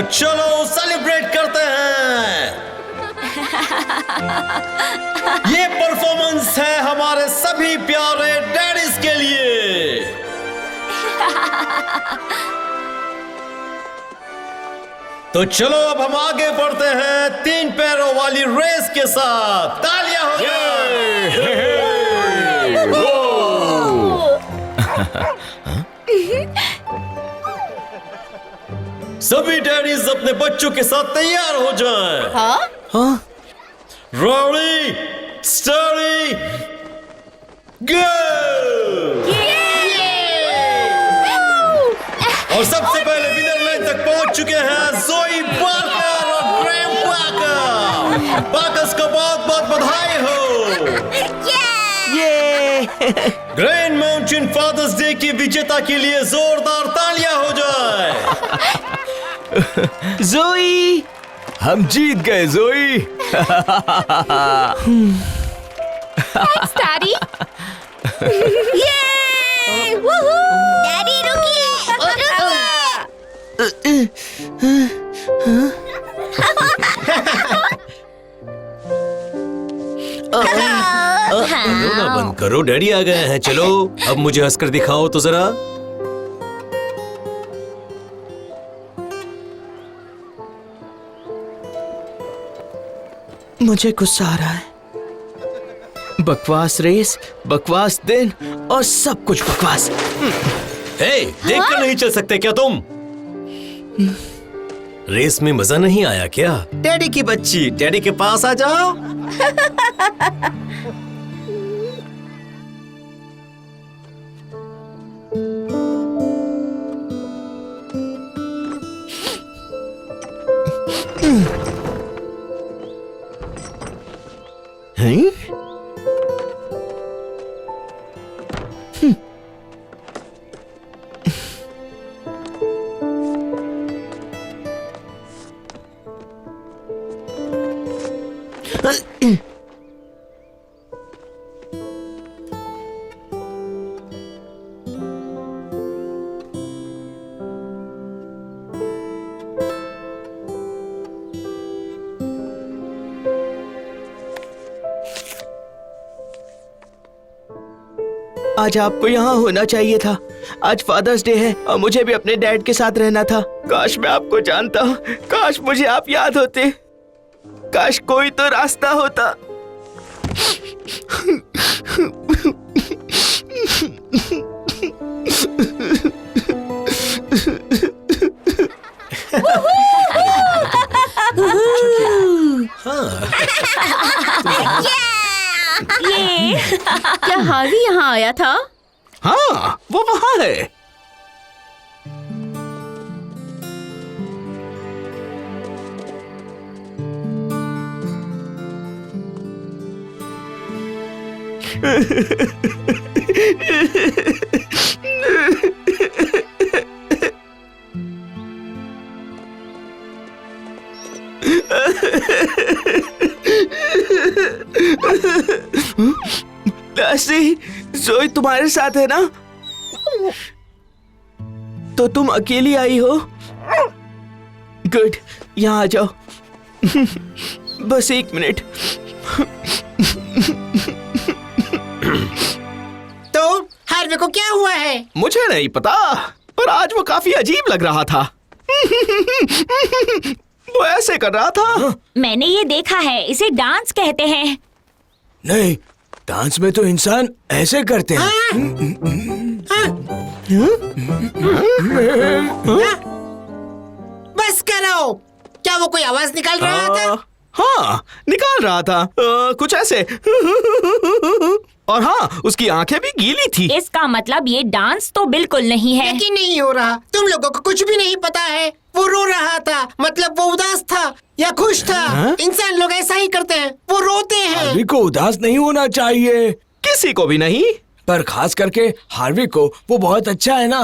चलो सेलिब्रेट करते हैं। ये परफॉर्मेंस है हमारे सभी प्यारे डैडीज के लिए। तो चलो अब हम आगे बढ़ते हैं 3 पैरों वाली रेस के साथ। तालियां हो जाए। सभी डैडीज अपने बच्चों के साथ तैयार हो जाएं। हाँ? रेडी, स्टडी, गो! और सबसे पहले विनर लाइन तक पहुंच चुके हैं ज़ोई पार्कर और ग्रैहम पार्कर। पार्कर्स को बहुत बहुत बधाई हो। ग्रैंड माउंटेन फादर्स डे की विजेता के लिए जोरदार तालियां हो जाए। ज़ोई, हम जीत गए ज़ोई। Thanks daddy. ये वूहू! डैडी रुकिए। रोना बंद करो, डैडी आ गए हैं। चलो अब मुझे हंसकर दिखाओ तो जरा। मुझे गुस्सा आ रहा है। बकवास रेस, बकवास दिन और सब कुछ बकवास। हे, देखकर नहीं चल सकते क्या तुम? रेस में मजा नहीं आया क्या? डैडी की बच्ची, डैडी के पास आ जाओ। हैं? आज आपको यहाँ होना चाहिए था। आज फादर्स डे है और मुझे भी अपने डैड के साथ रहना था। काश मैं आपको जानता। काश मुझे आप याद होते। काश कोई तो रास्ता होता। ये क्या हार्वी यहाँ आया था? हाँ, वो वहाँ है। लासी, ज़ोई तुम्हारे साथ है ना? तो तुम अकेली आई हो? गुड, यहाँ आ जाओ। बस 1 मिनट। तो हार्वे को क्या हुआ है? मुझे नहीं पता, पर आज वो काफी अजीब लग रहा था। वो ऐसे कर रहा था। मैंने ये देखा है, इसे डांस कहते हैं। नहीं, डांस में तो इंसान ऐसे करते हैं। बस करो। क्या वो कोई आवाज निकाल रहा था? हाँ, निकाल रहा था। कुछ ऐसे। और हाँ, उसकी आंखें भी गीली थी। इसका मतलब ये डांस तो बिल्कुल नहीं है। यकीन नहीं हो रहा। तुम लोगों को कुछ भी नहीं पता है। वो रो रहा था, मतलब वो उदास था या खुश था। इंसान लोग ऐसा ही करते हैं, वो रोते हैं। हार्वी को उदास नहीं होना चाहिए। किसी को भी नहीं। पर खास करके हार्वी को। वो बहुत अच्छा है ना।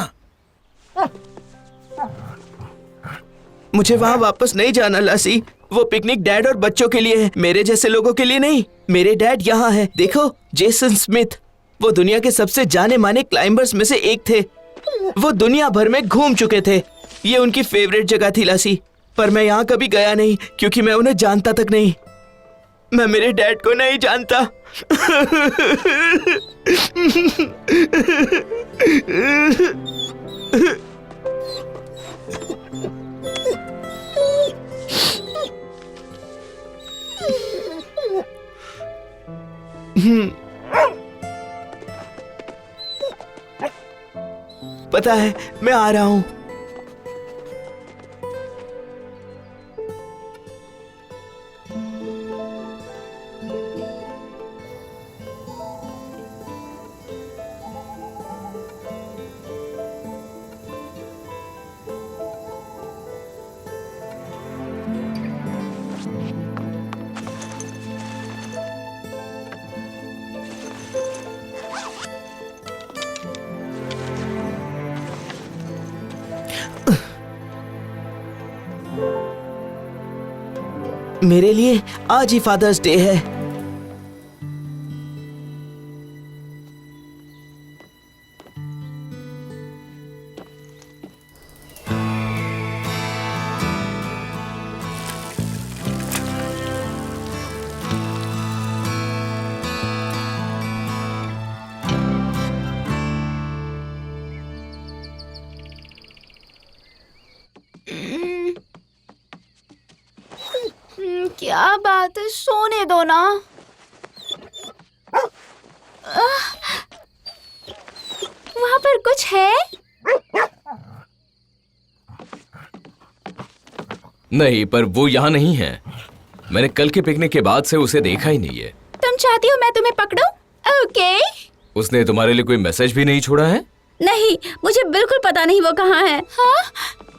मुझे वहाँ वापस नहीं जाना लासी। वो पिकनिक डैड और बच्चों के लिए है, मेरे जैसे लोगों के लिए नहीं। मेरे डैड यहाँ है। देखो, जेसन स्मिथ। वो दुनिया के सबसे जाने माने क्लाइंबर्स में से एक थे। वो दुनिया भर में घूम चुके थे। ये उनकी फेवरेट जगह थी लासी। पर मैं यहाँ कभी गया नहीं क्योंकि मैं उन्हें जानता तक नहीं। मैं मेरे डैड को नहीं जानता। पता है, मैं आ रहा हूं। मेरे लिए आज ही फादर्स डे है। क्या बात है, सोने दो ना। वहाँ पर कुछ है? नहीं, पर वो यहाँ नहीं है। मैंने कल के पिकनिक के बाद से उसे देखा ही नहीं है। तुम चाहती हो मैं तुम्हें पकड़ूं? ओके। उसने तुम्हारे लिए कोई मैसेज भी नहीं छोड़ा है? नहीं, मुझे बिल्कुल पता नहीं वो कहाँ है। हाँ?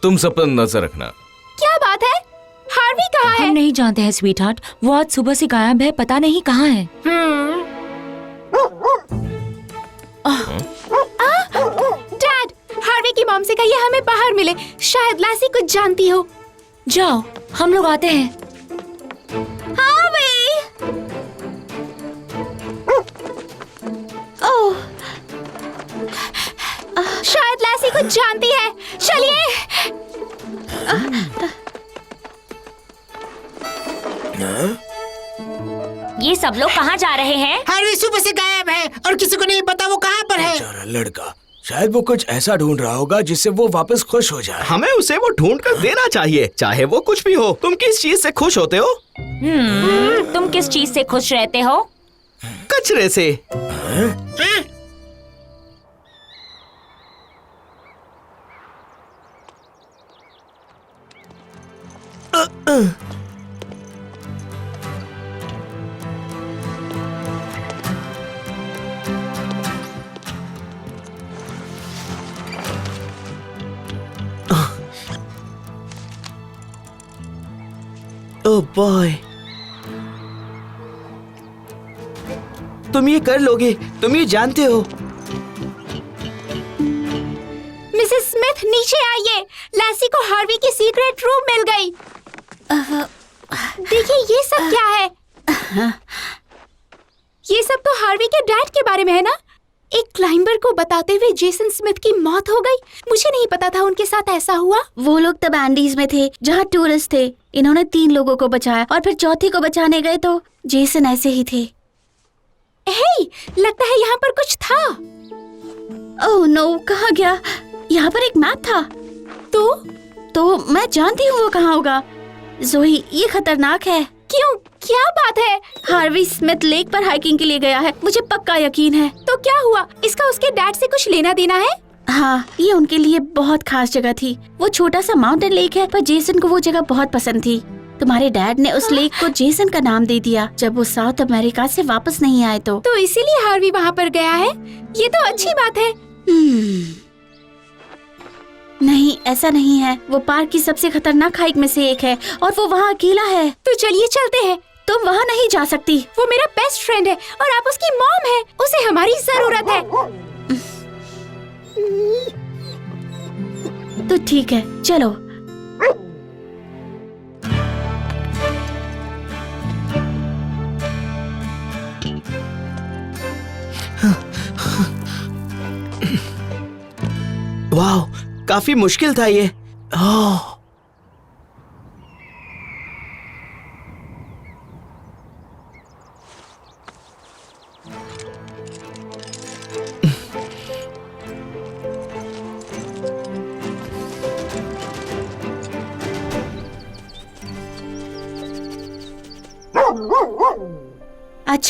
तुम सब पर नजर रखना। क्या बात है? हार्वी कहाँ है? हम नहीं जानते हैं स्वीट हार्ट, वो आज सुबह से गायब है, पता नहीं कहाँ है। डैड, हार्वी की मॉम से कहिए हमें बाहर मिले, शायद लैसी कुछ जानती हो। जाओ, हम लोग आते हैं। हार्वी! ओह, शायद लैसी कुछ जानती है। चलिए। ये सब लोग कहाँ जा रहे हैं? हार्वी सुबह से गायब है और किसी को नहीं पता वो कहाँ पर है। बेचारा लड़का, शायद वो कुछ ऐसा ढूंढ रहा होगा जिससे वो वापस खुश हो जाए। हमें उसे वो ढूंढ कर देना चाहिए, चाहे वो कुछ भी हो। तुम किस चीज से खुश होते हो? तुम किस चीज से खुश रहते हो? कचरे से। ओह बॉय, तुम ये कर लोगे, तुम ये जानते हो। मिसेस स्मिथ, नीचे आइए। लैसी को हार्वी की सीक्रेट रूम मिल गई। देखिए ये सब क्या है? ये सब तो हार्वी के डैड के बारे में है ना? एक क्लाइंबर को बताते हुए जेसन स्मिथ की मौत हो गई। मुझे नहीं पता था उनके साथ ऐसा हुआ। वो लोग तब एंडीज में थे जहाँ टूरिस्ट थे। इन्होंने 3 लोगों को बचाया और फिर चौथी को बचाने गए तो जेसन ऐसे ही थे। हे, लगता है यहाँ पर कुछ था। ओह नो, कहाँ गया? यहाँ पर एक मैप था। तो मैं जानती हूँ वो कहाँ होगा। ज़ोई, ये खतरनाक है। क्यों? क्या बात है? हार्वी स्मिथ लेक पर हाइकिंग के लिए गया है, मुझे पक्का यकीन है। तो क्या हुआ? इसका उसके डैड से कुछ लेना देना है? हाँ, ये उनके लिए बहुत खास जगह थी। वो छोटा सा माउंटेन लेक है, पर जेसन को वो जगह बहुत पसंद थी। तुम्हारे डैड ने उस लेक को जेसन का नाम दे दिया जब वो साउथ अमेरिका से वापस नहीं आए तो इसीलिए हार्वी वहाँ पर गया है। ये तो अच्छी बात है। नहीं, ऐसा नहीं है। वो पार्क की सबसे खतरनाक हाइक में से एक है और वो वहाँ अकेला है। तो चलिए चलते हैं। तुम वहाँ नहीं जा सकती। वो मेरा बेस्ट फ्रेंड है और आप उसकी मॉम है। उसे हमारी जरूरत है। तो ठीक है, चलो। वाह, काफी मुश्किल था ये।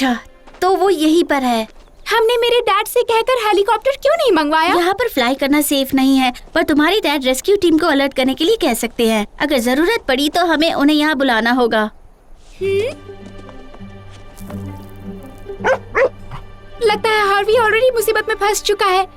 अच्छा, तो वो यहीं पर है। हमने मेरे डैड से कहकर हेलीकॉप्टर क्यों नहीं मंगवाया? यहाँ पर फ्लाई करना सेफ नहीं है, पर तुम्हारी डैड रेस्क्यू टीम को अलर्ट करने के लिए कह सकते हैं। अगर जरूरत पड़ी तो हमें उन्हें यहाँ बुलाना होगा। लगता है हार्वी ऑलरेडी मुसीबत में फंस चुका है।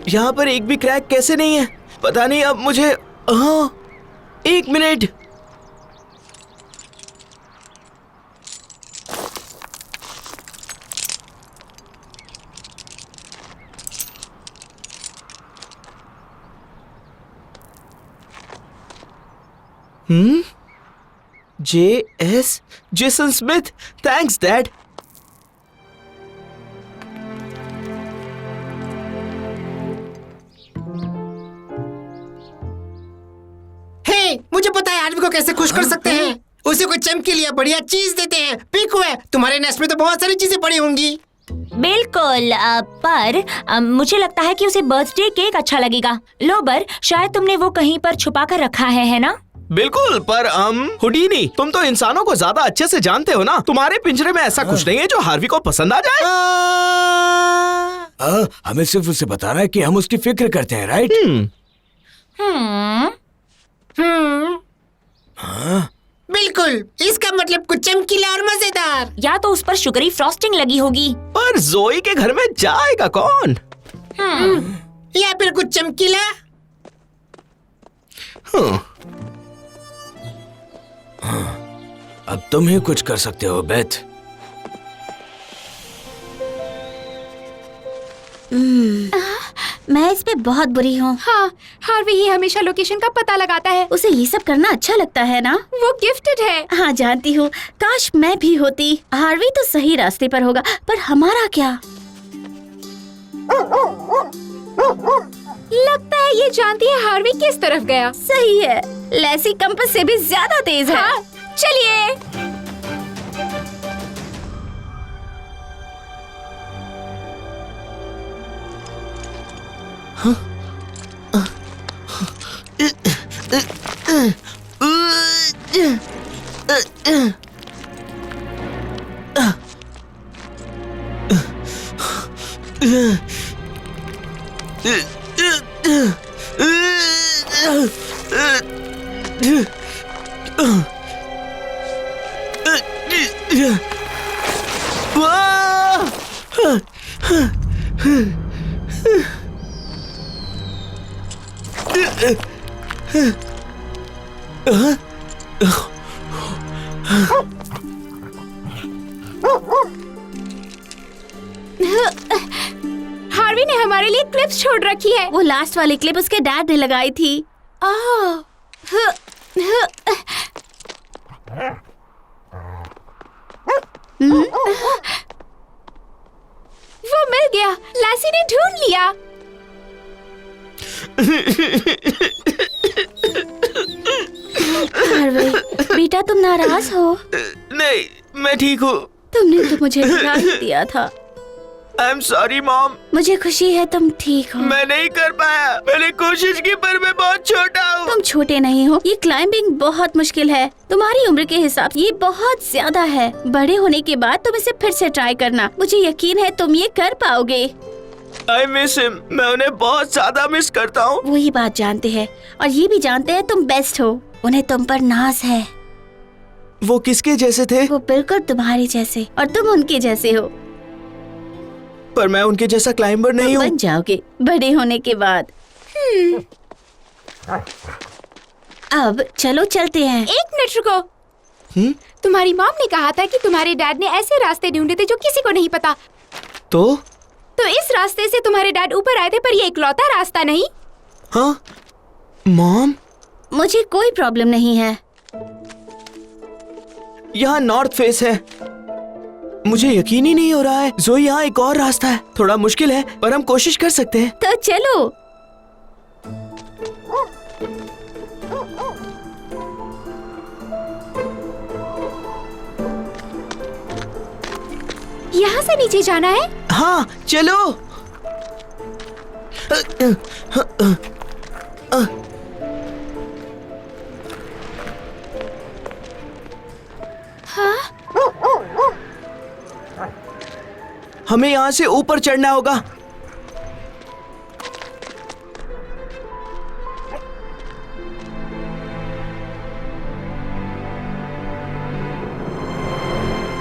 यहाँ पर एक भी क्रैक कैसे नहीं है? पता नहीं अब मुझे। हाँ, 1 minute. Jason Smith, thanks dad. मुझे पता है हार्वी को कैसे खुश कर सकते हैं। उसे कोई चमकीली या बढ़िया चीज देते हैं। पिक हुए, तुम्हारे नेस्ट में तो बहुत सारी चीजें पड़ी होंगी। बिल्कुल, पर मुझे लगता है कि उसे बर्थडे केक अच्छा लगेगा। लोबर, शायद तुमने वो कहीं पर छुपा कर रखा है ना? बिल्कुल, पर हुडीनी, तुम तो इंसानों को ज्यादा अच्छे से जानते हो ना। तुम्हारे पिंजरे में ऐसा कुछ नहीं है जो हार्वी को पसंद आ जाए। हमें सिर्फ उसे बताना है कि हम उसकी फिक्र करते हैं, राइट? बिल्कुल, इसका मतलब कुछ चमकीला और मजेदार। या तो उस पर शुगरी फ्रॉस्टिंग लगी होगी। पर जोई के घर में जाएगा कौन? या फिर कुछ चमकीला। अब तुम ही कुछ कर सकते हो बेथ। मैं इस पे बहुत बुरी हूँ। हाँ, हार्वी ही हमेशा लोकेशन का पता लगाता है। उसे ये सब करना अच्छा लगता है ना? वो गिफ्टेड है। हाँ जानती हूँ, काश मैं भी होती। हार्वी तो सही रास्ते पर होगा, पर हमारा क्या? लगता है ये जानती है हार्वी किस तरफ गया। सही है, लैसी कंपास से भी ज्यादा तेज है। हाँ, चलिए। हार्वी ने हमारे लिए क्लिप्स छोड़ रखी है। वो लास्ट वाली क्लिप उसके डैड ने लगाई थी। वो मिल गया, लैसी ने ढूंढ लिया। हार्वी, बेटा तुम नाराज हो? नहीं, मैं ठीक हूँ। तुमने तो मुझे डरा ही दिया था। I'm sorry, mom. मुझे खुशी है तुम ठीक हो। मैं नहीं कर पाया, मैंने कोशिश की पर मैं बहुत छोटा हूँ। तुम छोटे नहीं हो, ये क्लाइंबिंग बहुत मुश्किल है। तुम्हारी उम्र के हिसाब ये बहुत ज्यादा है। बड़े होने के बाद तुम इसे फिर से ट्राई करना। मुझे यकीन है तुम ये कर पाओगे। I miss him। मैं उन्हें बहुत ज्यादा मिस करता हूँ। वो ये बात जानते हैं और ये भी जानते हैं तुम बेस्ट हो। उन्हें तुम पर नाज है। वो किसके जैसे थे? वो बिल्कुल तुम्हारे जैसे और तुम उनके जैसे हो। पर मैं उनके जैसा क्लाइंबर नहीं हूँ। बन जाओगे बड़े होने के बाद। अब चलो चलते हैं। 1 मिनट रुको। तुम्हारी मॉम ने कहा था कि तुम्हारे डैड ने ऐसे रास्ते ढूंढे थे जो किसी को नहीं पता। तो इस रास्ते से तुम्हारे डैड ऊपर आए थे, पर ये इकलौता रास्ता नहीं। हाँ मॉम, मुझे कोई प्रॉब्लम नहीं है। यहाँ नॉर्थ फेस है। मुझे यकीन ही नहीं हो रहा है। जोई, यहाँ एक और रास्ता है। थोड़ा मुश्किल है पर हम कोशिश कर सकते हैं। तो चलो। यहाँ से नीचे जाना है? हाँ चलो। हमें यहाँ से ऊपर चढ़ना होगा।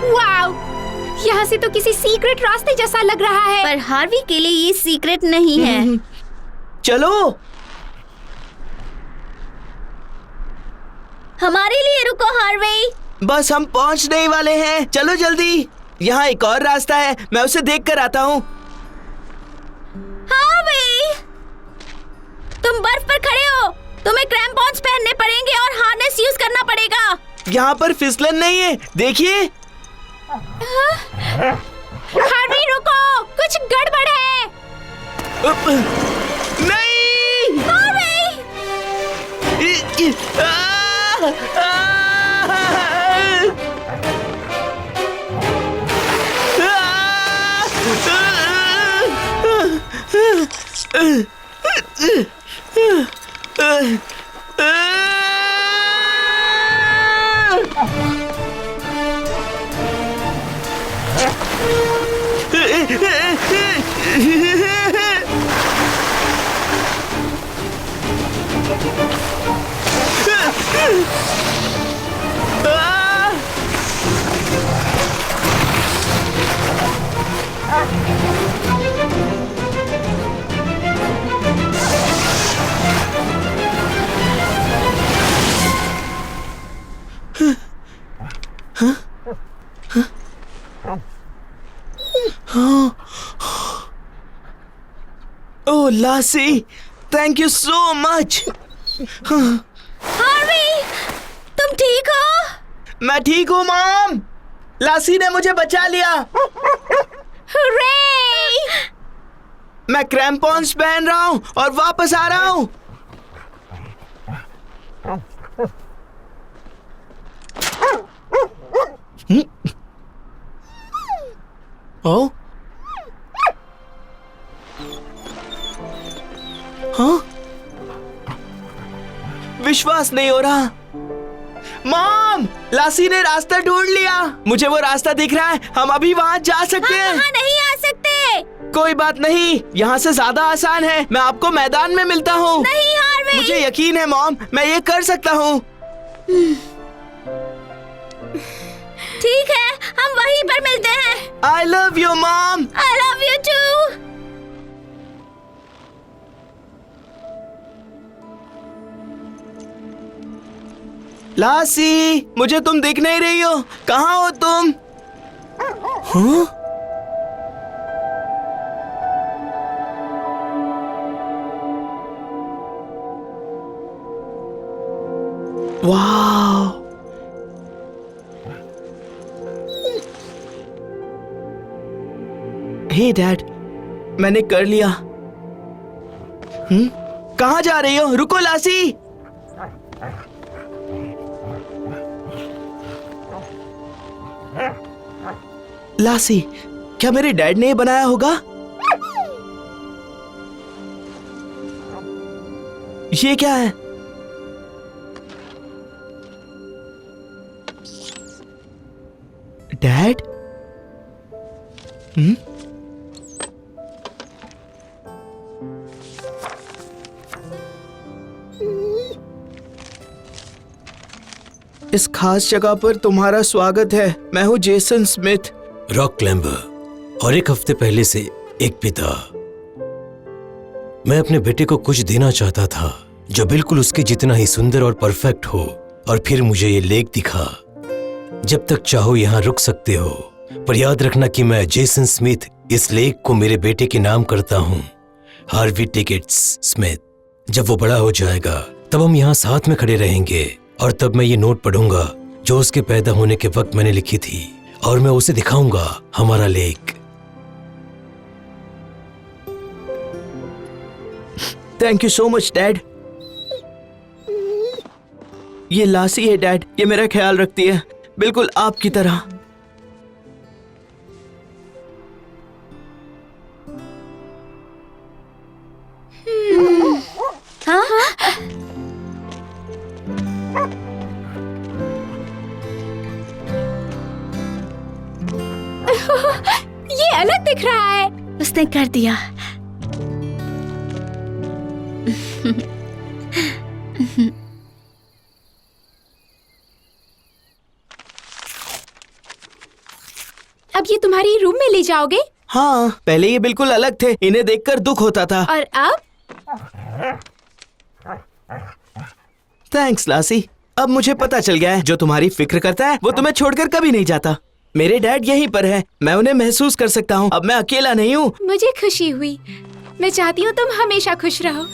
वाव! यहाँ से तो किसी सीक्रेट रास्ते जैसा लग रहा है। पर हार्वी के लिए ये सीक्रेट नहीं है। चलो। हमारे लिए रुको हार्वी। बस हम पहुँचने ही वाले हैं, चलो जल्दी। यहाँ एक और रास्ता है, मैं उसे देख कर आता हूँ। हार्वी, तुम बर्फ पर खड़े हो, तुम्हें क्रैम्पॉन्स पहनने पड़ेंगे और हार्नेस यूज करना पड़ेगा। यहाँ पर फिसलन नहीं है, देखिए। हार्वी रुको, कुछ गड़बड़ है। नहीं। Harvey! Oh, Lassie, thank you so much. Harvey, तुम ठीक हो? मैं ठीक हूँ मॉम। लासी ने मुझे बचा लिया। हुर्रे! मैं क्रैम्पॉन्स पहन रहा हूँ और वापस आ रहा हूँ। ओ? हाँ? विश्वास नहीं हो रहा। मॉम, लासी ने रास्ता ढूंढ लिया। मुझे वो रास्ता दिख रहा है, हम अभी वहाँ जा सकते हैं। वहाँ नहीं आ सकते। कोई बात नहीं, यहाँ से ज्यादा आसान है। मैं आपको मैदान में मिलता हूँ। नहीं हार्वी। मुझे यकीन है मॉम, मैं ये कर सकता हूँ। ठीक है, हम वहीं पर मिलते हैं। I love you mom. I love you too. लासी, मुझे तुम दिख नहीं रही हो। कहाँ हो तुम? हाँ? वाह! हे डैड, मैंने कर लिया। कहाँ जा रही हो? रुको लासी। लासी, क्या मेरे डैड ने ये बनाया होगा? ये क्या है? डैड? इस खास जगह पर तुम्हारा स्वागत है। मैं हूँ जेसन स्मिथ। रॉक क्लाइंबर, और एक हफ्ते पहले से एक पिता। मैं अपने बेटे को कुछ देना चाहता था जो बिल्कुल उसके जितना ही सुंदर और परफेक्ट हो। और फिर मुझे ये लेक दिखा। जब तक चाहो यहाँ रुक सकते हो, पर याद रखना कि मैं जेसन स्मिथ इस लेक को मेरे बेटे के नाम करता हूँ, हार्वी टिकेट्स स्मिथ। जब वो बड़ा हो जाएगा तब हम यहाँ साथ में खड़े रहेंगे, और तब मैं ये नोट पढ़ूंगा जो उसके पैदा होने के वक्त मैंने लिखी थी, और मैं उसे दिखाऊंगा हमारा lake. Thank you so much dad. ये लासी है डैड, ये मेरा ख्याल रखती है, बिल्कुल आपकी तरह। उसने कर दिया। अब ये तुम्हारी रूम में ले जाओगे? हाँ, पहले ये बिल्कुल अलग थे, इन्हें देखकर दुख होता था। और अब? थैंक्स लासी, अब मुझे पता चल गया है जो तुम्हारी फिक्र करता है वो तुम्हें छोड़कर कभी नहीं जाता। मेरे डैड यहीं पर हैं, मैं उन्हें महसूस कर सकता हूँ। अब मैं अकेला नहीं हूँ। मुझे खुशी हुई। मैं चाहती हूँ तुम हमेशा खुश रहो।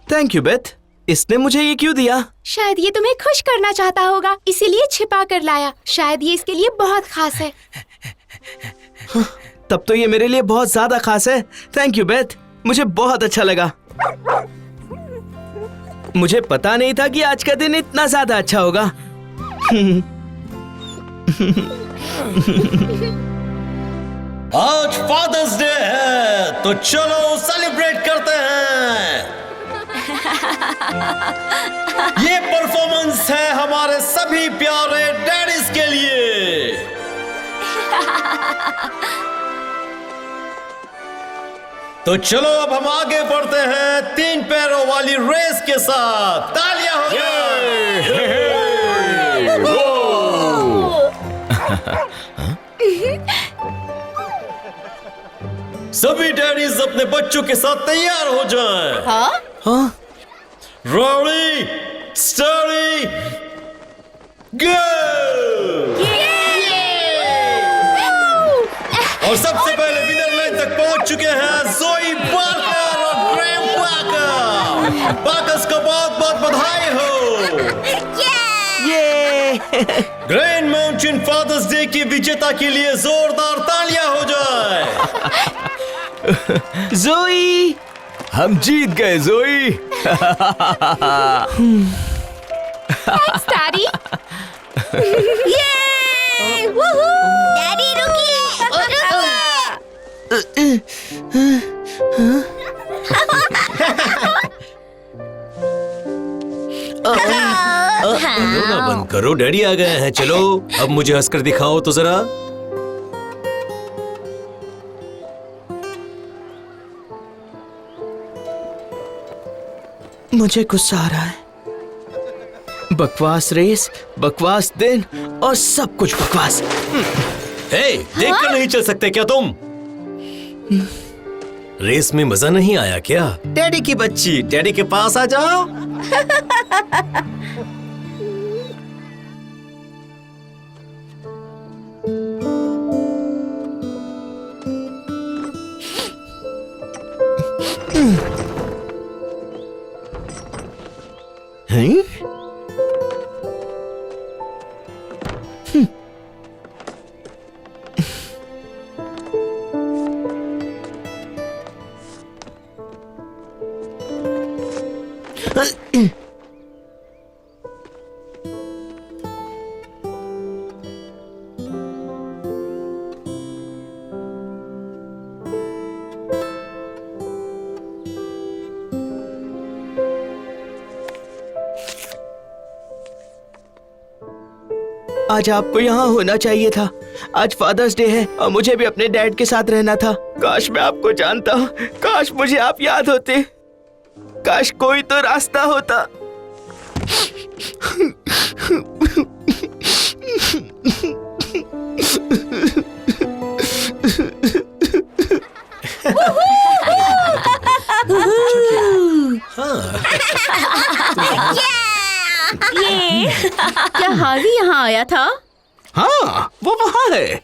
थैंक यू बेथ, इसने मुझे ये क्यों दिया? शायद ये तुम्हें खुश करना चाहता होगा, इसीलिए छिपा कर लाया। शायद ये इसके लिए बहुत खास है। तब तो ये मेरे लिए बहुत ज्यादा खास है। थैंक यू बेथ, मुझे बहुत अच्छा लगा। मुझे पता नहीं था कि आज का दिन इतना ज्यादा अच्छा होगा। आज फादर्स डे है तो चलो सेलिब्रेट करते हैं। ये परफॉर्मेंस है हमारे सभी प्यारे डैडीज के लिए। तो चलो अब हम आगे बढ़ते हैं 3 पैरों वाली रेस के साथ। तालियां हो जाए। सभी डैडीज अपने बच्चों के साथ तैयार हो जाएं। हाँ? रेडी, स्टडी, गो! और सबसे पहले विनर लाइन तक पहुंच चुके हैं जोई पार्कर और ग्रैम पार्कर। पार्कर्स को बहुत बहुत बधाई हो। ये ग्रैंड माउंटेन फादर्स डे की विजेता के लिए जोरदार तालियां हो जाए। जोई, हम जीत गए जोई। Thanks daddy. डैडी रुकिए। रोना बंद करो, डैडी आ गए हैं। चलो अब मुझे हंसकर दिखाओ तो जरा। मुझे गुस्सा आ रहा है। बकवास रेस, बकवास दिन और सब कुछ बकवास। हे, देखकर नहीं चल सकते क्या तुम? रेस में मजा नहीं आया क्या? डैडी की बच्ची, डैडी के पास आ जाओ। हैं? आज आपको यहाँ होना चाहिए था। आज फादर्स डे है और मुझे भी अपने डैड के साथ रहना था। काश मैं आपको जानता। काश मुझे आप याद होते। काश कोई तो रास्ता होता। क्या हार्वी यहाँ आया था? हाँ, वो वहाँ है।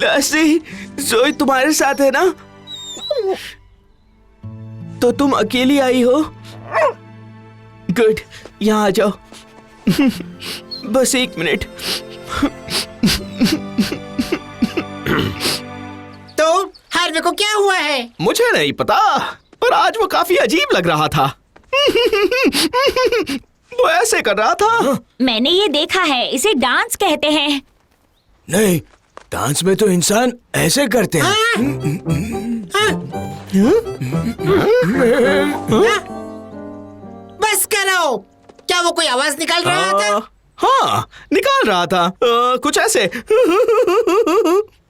लासी, जोई तुम्हारे साथ है ना? तो तुम अकेली आई हो? गुड, यहाँ आ जाओ। बस 1 मिनट। तो हार्वे को क्या हुआ है? मुझे नहीं पता, पर आज वो काफी अजीब लग रहा था। वो ऐसे कर रहा था। मैंने ये देखा है, इसे डांस कहते हैं। नहीं, डांस में तो इंसान ऐसे करते हैं। बस करो। क्या वो कोई आवाज निकाल रहा था? हाँ, निकाल रहा था कुछ ऐसे।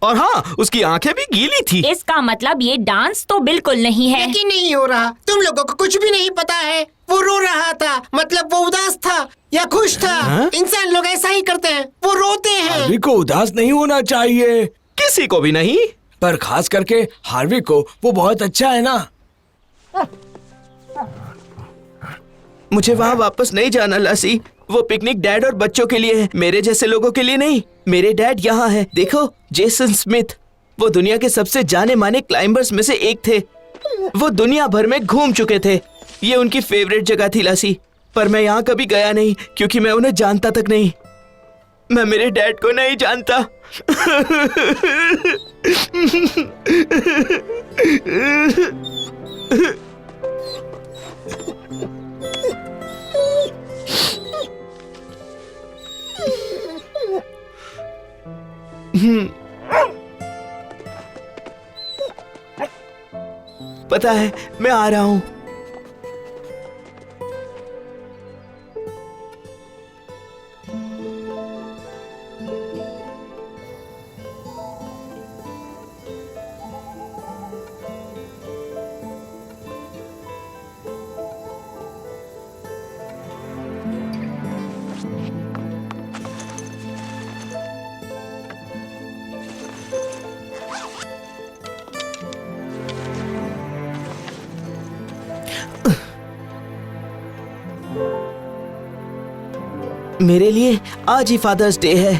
और हाँ, उसकी आंखें भी गीली थी। इसका मतलब ये डांस तो बिल्कुल नहीं है। यकीन नहीं हो रहा। तुम लोगों को कुछ भी नहीं पता है। वो रो रहा था, मतलब वो उदास था या खुश था। इंसान लोग ऐसा ही करते हैं, वो रोते हैं। हार्वी को उदास नहीं होना चाहिए, किसी को भी नहीं। पर खास करके हार्वी को। वो बहुत अच्छा है ना। मुझे वहाँ वापस नहीं जाना लासी। वो पिकनिक डैड और बच्चों के लिए है, मेरे जैसे लोगों के लिए नहीं। मेरे डैड यहाँ है। देखो, जेसन स्मिथ। वो दुनिया के सबसे जाने माने क्लाइंबर्स में से एक थे। वो दुनिया भर में घूम चुके थे। ये उनकी फेवरेट जगह थी लासी। पर मैं यहाँ कभी गया नहीं, क्योंकि मैं उन्हें जानता तक नहीं। मैं मेरे डैड को नहीं जानता। पता है, मैं आ रहा हूं। मेरे लिए आज ही फादर्स डे है।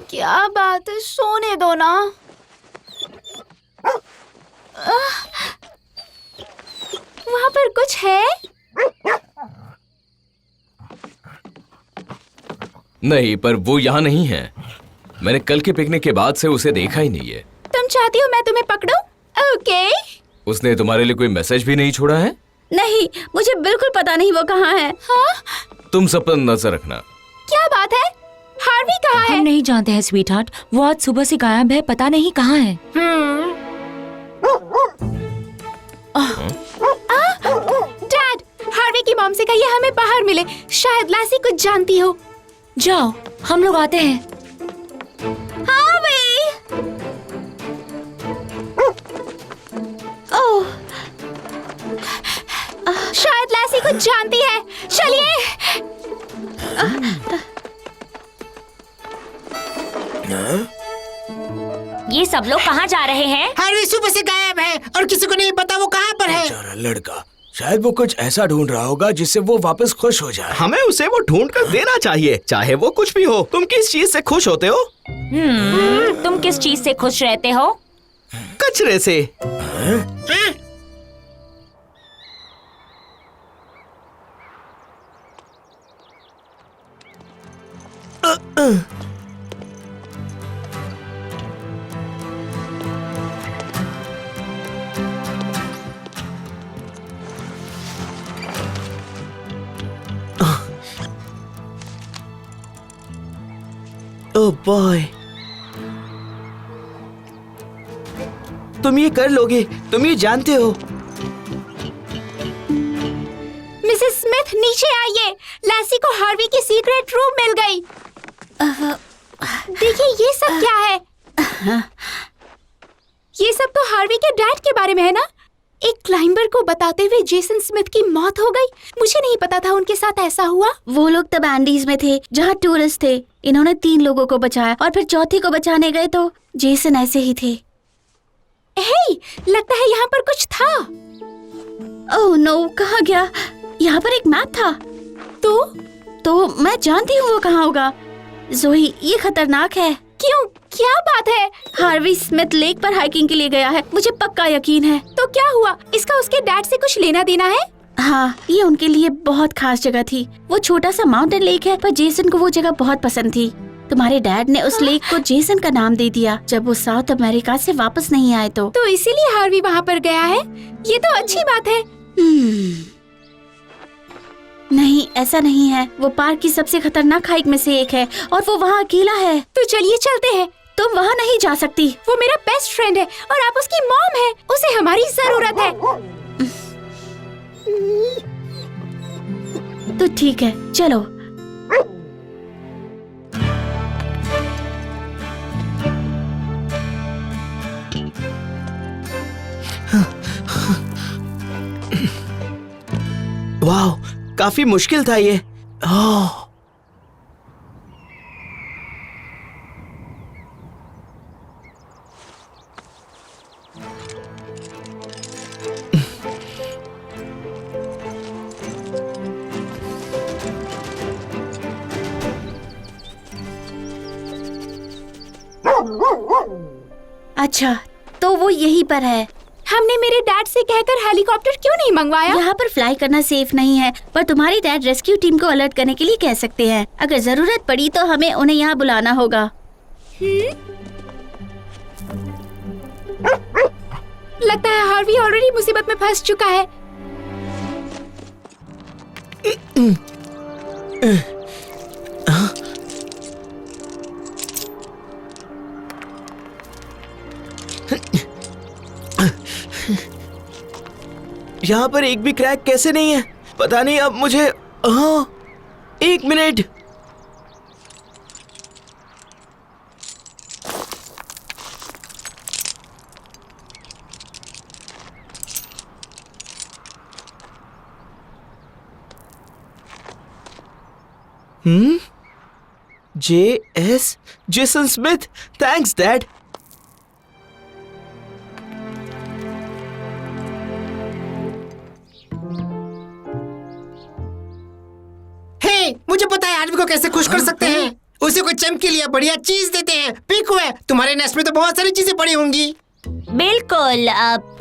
क्या बात है, सोने दो ना। वहाँ पर कुछ है? नहीं, पर वो यहाँ नहीं है। मैंने कल के पिकनिक के बाद से उसे देखा ही नहीं है। तुम चाहती हो मैं तुम्हें पकड़ूं? ओके। उसने तुम्हारे लिए कोई मैसेज भी नहीं छोड़ा है? नहीं, मुझे बिल्कुल पता नहीं वो कहाँ है। हाँ? तुम सब पर नजर रखना। क्या बात है? हार्वी कहाँ है? हम नहीं जानते हैं स्वीट हार्ट। वो आज सुबह से गायब है, पता नहीं कहाँ है। डैड, हार्वी की मॉम से कहिए हमें बाहर मिले। शायद लासी कुछ जानती हो। जाओ, हम लोग आते हैं। हार्वी! ओह, शायद लासी कुछ जानती है। चलिए। ये सब लोग कहाँ जा रहे हैं? हार्वी सुबह से गायब है और किसी को नहीं पता वो कहाँ पर है। बेचारा लड़का, शायद वो कुछ ऐसा ढूंढ रहा होगा जिससे वो वापस खुश हो जाए। हमें उसे वो ढूंढ कर देना चाहिए, चाहे वो कुछ भी हो। तुम किस चीज से खुश होते हो? तुम किस चीज से खुश रहते हो? कचरे से। ओह बॉय, तुम ये कर लोगे, तुम ये जानते हो। मिसेस स्मिथ, नीचे आइए। लासी को हार्वी की सीक्रेट रूम मिल गई। देखिए, ये सब क्या है? ये सब तो हार्वी के डैड के बारे में है ना? एक क्लाइंबर को बताते हुए जेसन स्मिथ की मौत हो गई। मुझे नहीं पता था उनके साथ ऐसा हुआ। वो लोग तब एंडीज में थे जहाँ टूरिस्ट थे। इन्होंने 3 लोगों को बचाया और फिर चौथी को बचाने गए तो जेसन ऐसे ही थे। हे, लगता है यहाँ पर कुछ था। ओह नो, कहाँ गया? यहाँ पर एक मैप था। तो मैं जानती हूँ वो कहाँ होगा। जोई, ये खतरनाक है। क्यों, क्या बात है? हार्वी स्मिथ लेक पर हाइकिंग के लिए गया है, मुझे पक्का यकीन है। तो क्या हुआ? इसका उसके डैड से कुछ लेना देना है? हाँ, ये उनके लिए बहुत खास जगह थी। वो छोटा सा माउंटेन लेक है, पर जेसन को वो जगह बहुत पसंद थी। तुम्हारे डैड ने उस लेक को जेसन का नाम दे दिया जब वो साउथ अमेरिका से वापस नहीं आए तो इसीलिए हार्वी वहाँ पर गया है। ये तो अच्छी बात है। नहीं, ऐसा नहीं है। वो पार्क की सबसे खतरनाक हाइक में से एक है और वो वहाँ अकेला है। तो चलिए चलते हैं। तुम वहाँ नहीं जा सकती। वो मेरा बेस्ट फ्रेंड है और आप उसकी मॉम है। उसे हमारी जरूरत है। तो ठीक है, चलो। वाह, काफी मुश्किल था ये। ओह, अच्छा, तो वो यहीं पर है। हमने मेरे डैड से कहकर हेलीकॉप्टर क्यों नहीं मंगवाया? यहाँ पर फ्लाई करना सेफ नहीं है, पर तुम्हारी डैड रेस्क्यू टीम को अलर्ट करने के लिए कह सकते हैं। अगर जरूरत पड़ी तो हमें उन्हें यहाँ बुलाना होगा। लगता है हार्वी ऑलरेडी मुसीबत में फंस चुका है। यहाँ पर एक भी क्रैक कैसे नहीं है? पता नहीं अब मुझे। हाँ, 1 minute. Jason Smith, thanks dad. मुझे पता है हार्वी को कैसे खुश कर सकते हैं। उसे कोई चमकीली या बढ़िया चीज देते हैं। पीकू है, तुम्हारे नेस्ट में तो बहुत सारी चीजें पड़ी होंगी। बिल्कुल,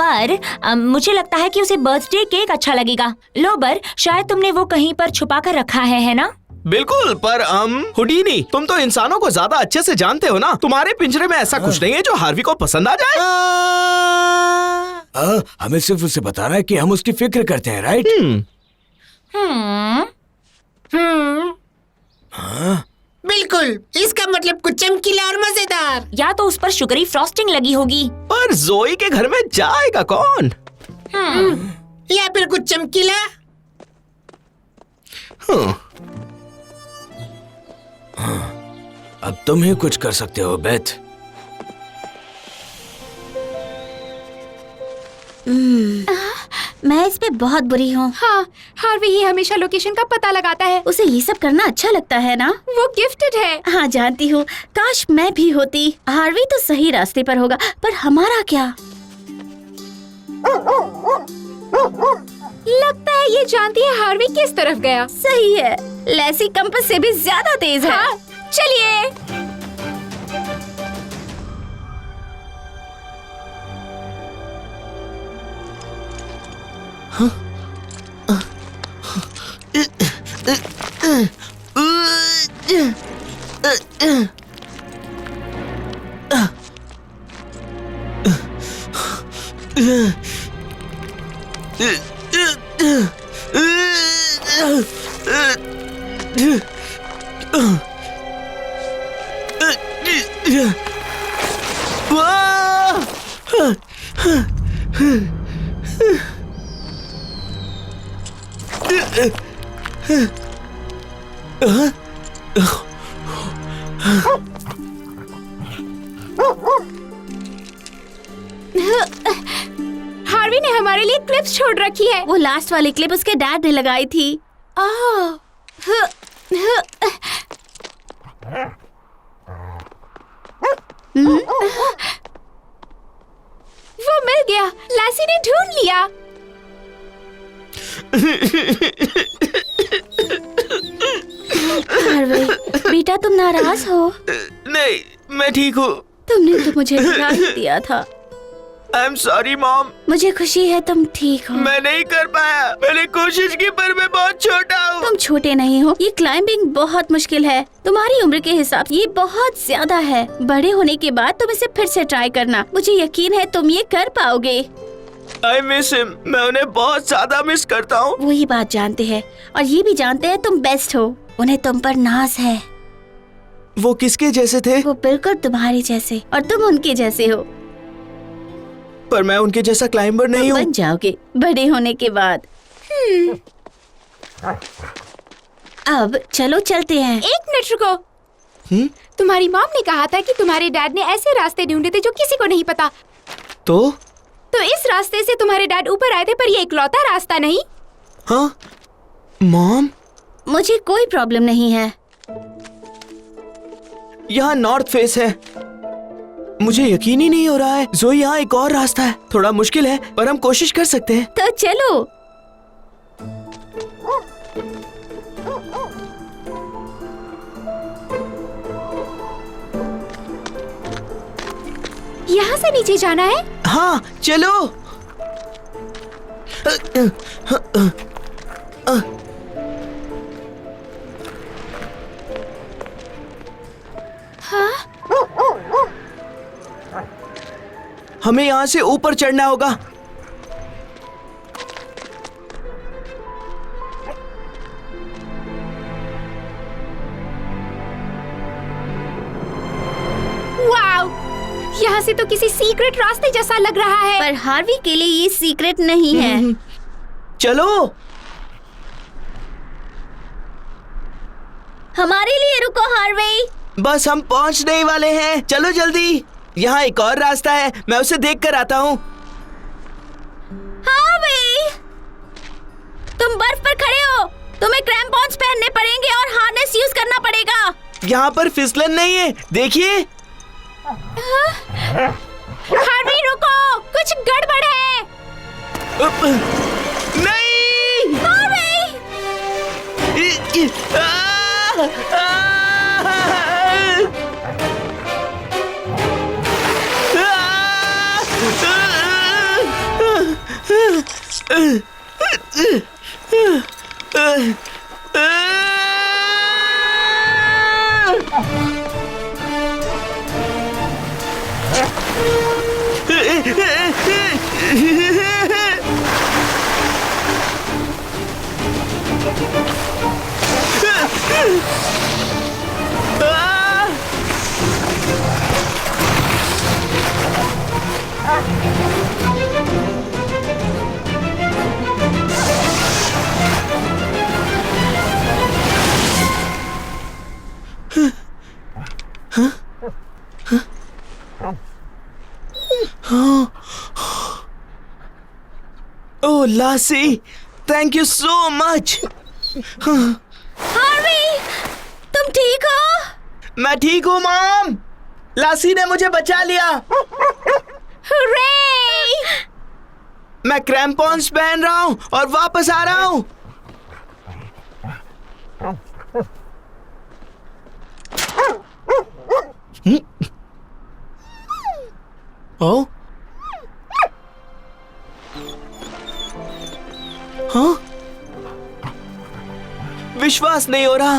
पर मुझे लगता है कि उसे बर्थडे केक अच्छा लगेगा। लोबर, शायद तुमने वो कहीं पर छुपा कर रखा है ना? बिल्कुल, पर हुडीनी, तुम तो इंसानों को ज्यादा अच्छे से जानते हो ना। तुम्हारे पिंजरे में ऐसा कुछ नहीं है जो हार्वी को पसंद आ जाए। हमें सिर्फ उसे बताना है कि हम उसकी फिक्र करते हैं, राइट? बिल्कुल, इसका मतलब कुछ चमकीला और मजेदार। या तो उस पर शुगरी फ्रॉस्टिंग लगी होगी। पर जोई के घर में जाएगा कौन? या फिर कुछ चमकीला। अब तुम ही कुछ कर सकते हो, बेथ। मैं इस पे बहुत बुरी हूँ। हाँ, हार्वी ही हमेशा लोकेशन का पता लगाता है। उसे ये सब करना अच्छा लगता है ना? वो गिफ्टेड है। हाँ, जानती हूँ। काश मैं भी होती। हार्वी तो सही रास्ते पर होगा, पर हमारा क्या? लगता है ये जानती है हार्वी किस तरफ गया। सही है, लेसी कंपास से भी ज्यादा तेज है। हाँ, चलिए। हार्वी ने हमारे लिए क्लिप्स छोड़ रखी है। वो लास्ट वाली क्लिप उसके डैड ने लगाई थी। वो मिल गया, लासी ने ढूंढ लिया। हार्वी, बेटा तुम नाराज हो? नहीं, मैं ठीक हूँ। तुमने तो मुझे डरा ही दिया था। I am sorry mom. मुझे खुशी है तुम ठीक हो। मैं नहीं कर पाया, मैंने कोशिश की पर मैं बहुत छोटा हूँ। तुम छोटे नहीं हो, ये क्लाइंबिंग बहुत मुश्किल है। तुम्हारी उम्र के हिसाब से ये बहुत ज्यादा है। बड़े होने के बाद तुम इसे फिर से ट्राई करना, मुझे यकीन है तुम ये कर पाओगे। आई मिस हिम, मैं उन्हें बहुत ज्यादा मिस करता हूँ। वही बात जानते हैं और ये भी जानते हैं तुम बेस्ट हो। उन्हें तुम पर नाज है। वो किसके जैसे थे? वो बिल्कुल तुम्हारे जैसे और तुम उनके जैसे हो। पर मैं उनके जैसा क्लाइंबर नहीं हूँ। बन जाओगे बड़े होने के बाद। अब चलो चलते हैं। 1 मिनट रुको। तुम्हारी मॉम ने कहा था कि तुम्हारे डैड ने ऐसे रास्ते ढूंढे थे जो किसी को नहीं पता। तो इस रास्ते से तुम्हारे डैड ऊपर आए थे, पर ये इकलौता रास्ता नहीं। हाँ मॉम, मुझे कोई प्रॉब्लम नहीं है। यहाँ नॉर्थ फेस है। मुझे यकीन ही नहीं हो रहा है। ज़ोई, यहाँ एक और रास्ता है। थोड़ा मुश्किल है पर हम कोशिश कर सकते हैं। तो चलो। यहाँ से नीचे जाना है। हाँ चलो। हमें यहाँ से ऊपर चढ़ना होगा। वाव! यहाँ से तो किसी सीक्रेट रास्ते जैसा लग रहा है। पर हार्वी के लिए ये सीक्रेट नहीं है। चलो। हमारे लिए रुको हार्वी। बस हम पहुँचने ही वाले हैं, चलो जल्दी। यहाँ एक और रास्ता है, मैं उसे देख कर आता हूँ। हार्वी, तुम बर्फ पर खड़े हो। तुम्हें क्रैम्पॉन्स पहनने पड़ेंगे और हार्नेस यूज करना पड़ेगा। यहाँ पर फिसलन नहीं है, देखिए। हार्वी रुको, कुछ गड़बड़ है। नहीं। Harvey! Oh, Lassie, thank you so much. Harvey, तुम ठीक हो? मैं ठीक हूँ मॉम। लासी ने मुझे बचा लिया। हुर्रे! मैं क्रैम्पॉन्स पहन रहा हूँ और वापस आ रहा हूँ। ओ? हाँ? विश्वास नहीं हो रहा।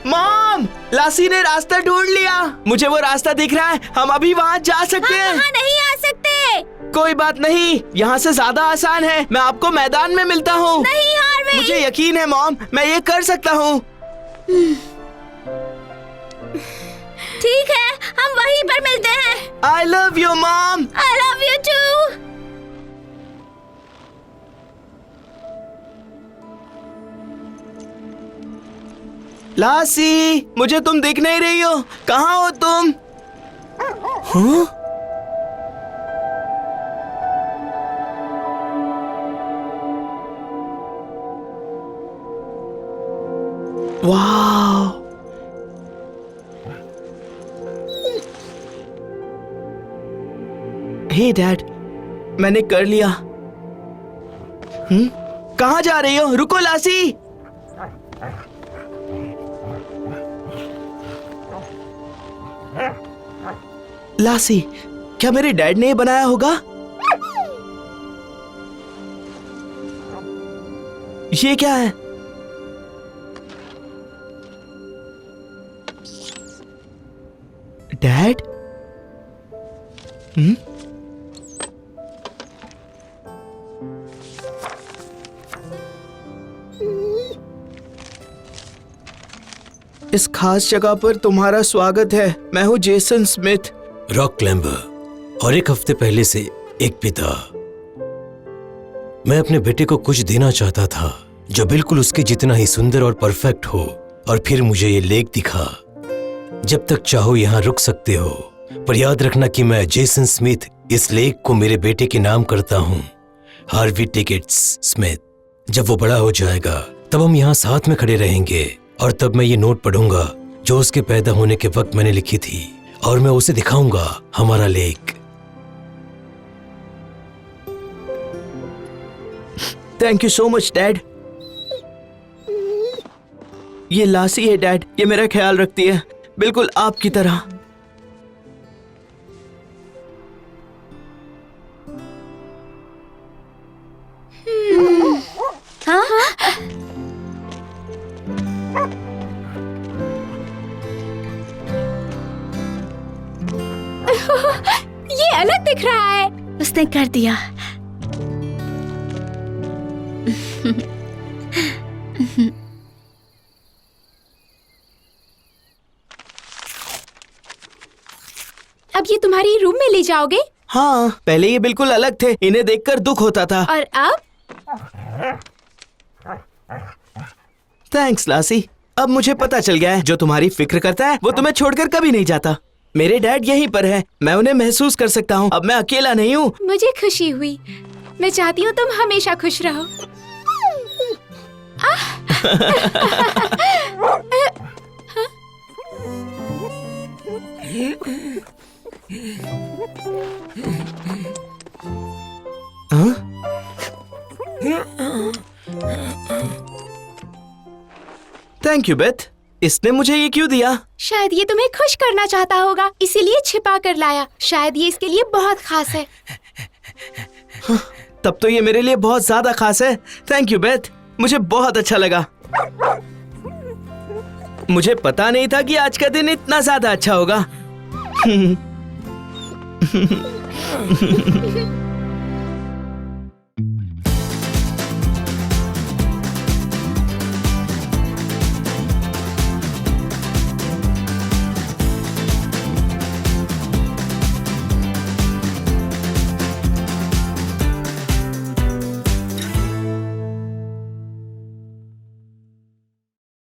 मॉम, लासी ने रास्ता ढूंढ लिया। मुझे वो रास्ता दिख रहा है, हम अभी वहाँ जा सकते हैं। वहाँ नहीं आ सकते। कोई बात नहीं, यहाँ से ज्यादा आसान है। मैं आपको मैदान में मिलता हूँ। नहीं हार्वी। मुझे यकीन है मॉम, मैं ये कर सकता हूँ। ठीक है, हम वहीं पर मिलते हैं। I love you mom. I love you too. लासी, मुझे तुम दिख नहीं रही हो। कहाँ हो तुम? हाँ? वाह, हे डैड, मैंने कर लिया। कहाँ जा रही हो? रुको लासी। लासी, क्या मेरे डैड ने ये बनाया होगा? ये क्या है? डैड? इस खास जगह पर तुम्हारा स्वागत है। मैं हूँ जेसन स्मिथ। रॉक क्लाइंबर, और एक हफ्ते पहले से एक पिता। मैं अपने बेटे को कुछ देना चाहता था जो बिल्कुल उसके जितना ही सुंदर और परफेक्ट हो, और फिर मुझे ये लेक दिखा। जब तक चाहो यहाँ रुक सकते हो, पर याद रखना कि मैं जेसन स्मिथ इस लेक को मेरे बेटे के नाम करता हूँ, हार्वी टिकेट्स स्मिथ। जब वो बड़ा हो जाएगा तब हम यहाँ साथ में खड़े रहेंगे, और तब मैं ये नोट पढ़ूंगा जो उसके पैदा होने के वक्त मैंने लिखी थी, और मैं उसे दिखाऊंगा हमारा lake. Thank you so much dad. ये लासी है डैड, ये मेरा ख्याल रखती है, बिल्कुल आपकी तरह। ये अलग दिख रहा है। उसने कर दिया। अब ये तुम्हारी रूम में ले जाओगे? हाँ, पहले ये बिल्कुल अलग थे, इन्हें देखकर दुख होता था। और अब? थैंक्स लासी, अब मुझे पता चल गया है, जो तुम्हारी फिक्र करता है वो तुम्हें छोड़कर कभी नहीं जाता। मेरे डैड यहीं पर है, मैं उन्हें महसूस कर सकता हूँ। अब मैं अकेला नहीं हूँ। मुझे खुशी हुई। मैं चाहती हूँ तुम हमेशा खुश रहो। थैंक यू बेथ, इसने मुझे ये क्यों दिया? शायद ये तुम्हें खुश करना चाहता होगा, इसीलिए छिपा कर लाया। शायद ये इसके लिए बहुत खास है। तब तो ये मेरे लिए बहुत ज्यादा खास है। थैंक यू बेथ, मुझे बहुत अच्छा लगा। मुझे पता नहीं था कि आज का दिन इतना ज्यादा अच्छा होगा।